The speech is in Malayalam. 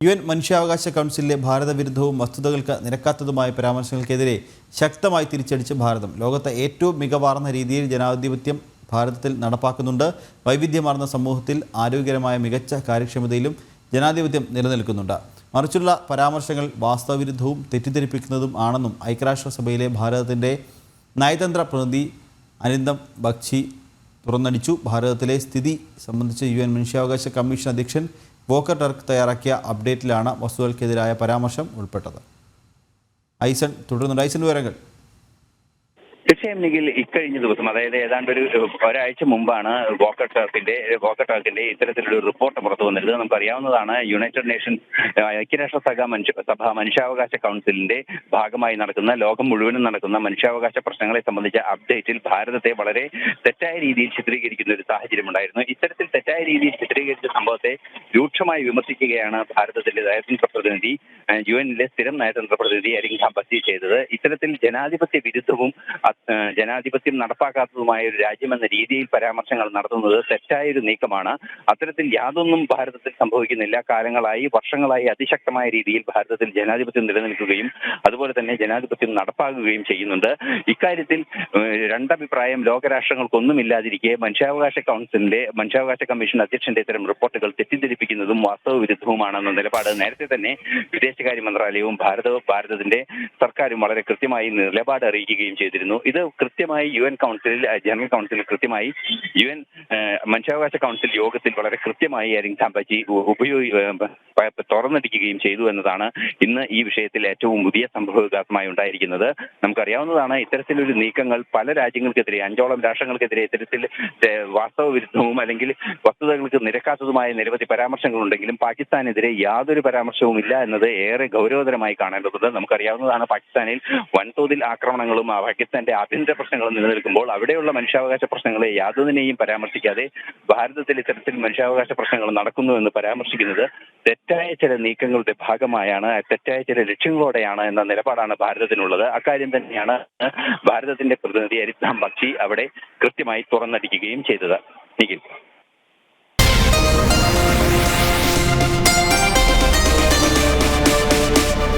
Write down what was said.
UN മനുഷ്യാവകാശ കൗൺസിലിലെ ഭാരതവിരുദ്ധവും വസ്തുതകൾക്ക് നിരക്കാത്തതുമായ പരാമർശങ്ങൾക്കെതിരെ ശക്തമായി തിരിച്ചടിച്ച് ഭാരതം. ലോകത്തെ ഏറ്റവും മികവാർന്ന രീതിയിൽ ജനാധിപത്യം ഭാരതത്തിൽ നടപ്പാക്കുന്നുണ്ട്. വൈവിധ്യമാർന്ന സമൂഹത്തിൽ ആരോഗ്യകരമായ മികച്ച കാര്യക്ഷമതയിലും ജനാധിപത്യം നിലനിൽക്കുന്നുണ്ട്. മറിച്ചുള്ള പരാമർശങ്ങൾ വാസ്തവവിരുദ്ധവും തെറ്റിദ്ധരിപ്പിക്കുന്നതും ആണെന്നും ഐക്യരാഷ്ട്രസഭയിലെ ഭാരതത്തിൻ്റെ നയതന്ത്ര പ്രതിനിധി അരിന്ദം ബഗ്ചി തുറന്നടിച്ചു. ഭാരതത്തിലെ സ്ഥിതി സംബന്ധിച്ച് UN മനുഷ്യാവകാശ കമ്മീഷൻ അധ്യക്ഷൻ വോക്കർ ടർക്ക് തയ്യാറാക്കിയ അപ്ഡേറ്റിലാണ് വസ്തുതകൾക്കെതിരായ പരാമർശം ഉൾപ്പെട്ടത്. ഐസൺ തുടരുന്നുണ്ട്. ഐസൺ വിവരങ്ങൾ. തീർച്ചയായും നിഖിൽ, ഇക്കഴിഞ്ഞ ദിവസം അതായത് ഏതാണ്ട് ഒരാഴ്ച മുമ്പാണ് വോക്കർ ടർക്കിന്റെ ഇത്തരത്തിലൊരു റിപ്പോർട്ട് പുറത്തു വന്നിരുന്നത്. നമുക്കറിയാവുന്നതാണ്, യുണൈറ്റഡ് നേഷൻ ഐക്യരാഷ്ട്രസഭ മനുഷ്യാവകാശ കൗൺസിലിന്റെ ഭാഗമായി നടക്കുന്ന, ലോകം മുഴുവനും നടക്കുന്ന മനുഷ്യാവകാശ പ്രശ്നങ്ങളെ സംബന്ധിച്ച അപ്ഡേറ്റിൽ ഭാരതത്തെ വളരെ തെറ്റായ രീതിയിൽ ചിത്രീകരിക്കുന്ന ഒരു സാഹചര്യം ഉണ്ടായിരുന്നു. ഇത്തരത്തിൽ തെറ്റായ രീതിയിൽ ചിത്രീകരിച്ച സംഭവത്തെ രൂക്ഷമായി വിമർശിക്കുകയാണ് ഭാരതത്തിന്റെ നയതന്ത്ര പ്രതിനിധി, UN-ലെ സ്ഥിരം നയതന്ത്ര പ്രതിനിധി അരിന്ദം ബഗ്ചി ചെയ്തത്. ഇത്തരത്തിൽ ജനാധിപത്യ വിരുദ്ധവും ജനാധിപത്യം നടപ്പാക്കാത്തതുമായ ഒരു രാജ്യമെന്ന രീതിയിൽ പരാമർശങ്ങൾ നടത്തുന്നത് തെറ്റായൊരു നീക്കമാണ്. അത്തരത്തിൽ യാതൊന്നും ഭാരതത്തിൽ സംഭവിക്കുന്നില്ല. കാലങ്ങളായി, വർഷങ്ങളായി അതിശക്തമായ രീതിയിൽ ഭാരതത്തിൽ ജനാധിപത്യം നിലനിൽക്കുകയും അതുപോലെ തന്നെ ജനാധിപത്യം നടപ്പാക്കുകയും ചെയ്യുന്നുണ്ട്. ഇക്കാര്യത്തിൽ രണ്ടഭിപ്രായം ലോകരാഷ്ട്രങ്ങൾക്കൊന്നുമില്ലാതിരിക്കെ മനുഷ്യാവകാശ കമ്മീഷൻ അധ്യക്ഷന്റെ ഇത്തരം റിപ്പോർട്ടുകൾ തെറ്റിദ്ധരിപ്പിക്കുന്നതും വാസ്തവ വിരുദ്ധവുമാണെന്ന നിലപാട് നേരത്തെ തന്നെ വിദേശകാര്യ മന്ത്രാലയവും ഭാരതത്തിന്റെ സർക്കാരും വളരെ കൃത്യമായി നിലപാട് അറിയിക്കുകയും ചെയ്തിരുന്നു. ഇത് കൃത്യമായി ജനറൽ കൗൺസിലിൽ കൃത്യമായി മനുഷ്യാവകാശ കൗൺസിൽ യോഗത്തിൽ വളരെ കൃത്യമായി അരിന്ദം ബഗ്ചി തുറന്നടിക്കുകയും ചെയ്തു എന്നതാണ് ഇന്ന് ഈ വിഷയത്തിൽ ഏറ്റവും പുതിയ സംഭവവികാസമായി ഉണ്ടായിരിക്കുന്നത്. നമുക്കറിയാവുന്നതാണ്, ഇത്തരത്തിലൊരു നീക്കങ്ങൾ പല രാജ്യങ്ങൾക്കെതിരെ, 5ഓളം രാഷ്ട്രങ്ങൾക്കെതിരെ ഇത്തരത്തിൽ വാസ്തവ വിരുദ്ധവും അല്ലെങ്കിൽ വസ്തുതകൾക്ക് നിരക്കാത്തതുമായ നിരവധി പരാമർശങ്ങൾ ഉണ്ടെങ്കിലും പാകിസ്ഥാനെതിരെ യാതൊരു പരാമർശവും ഇല്ല എന്നത് ഏറെ ഗൗരവതരമായി കാണേണ്ടതുണ്ട്. നമുക്കറിയാവുന്നതാണ്, പാകിസ്ഥാനിൽ വൻതോതിൽ ആക്രമണങ്ങളും പാകിസ്ഥാന്റെ ആഭ്യന്തര പ്രശ്നങ്ങളും നിലനിൽക്കുമ്പോൾ അവിടെയുള്ള മനുഷ്യാവകാശ പ്രശ്നങ്ങളെ യാതൊന്നിനെയും പരാമർശിക്കാതെ ഭാരതത്തിൽ ഇത്തരത്തിൽ മനുഷ്യാവകാശ പ്രശ്നങ്ങൾ നടക്കുന്നു എന്ന് പരാമർശിക്കുന്നത് തെറ്റായ ചില നീക്കങ്ങളുടെ ഭാഗമായാണ്, തെറ്റായ ചില ലക്ഷ്യങ്ങളോടെയാണ് എന്ന നിലപാടാണ് ഭാരതത്തിനുള്ളത്. അക്കാര്യം തന്നെയാണ് ഭാരതത്തിന്റെ പ്രതിനിധി അരിന്ദം ബഗ്ചി അവിടെ കൃത്യമായി തുറന്നടിക്കുകയും ചെയ്തത്. നിഖിൽ.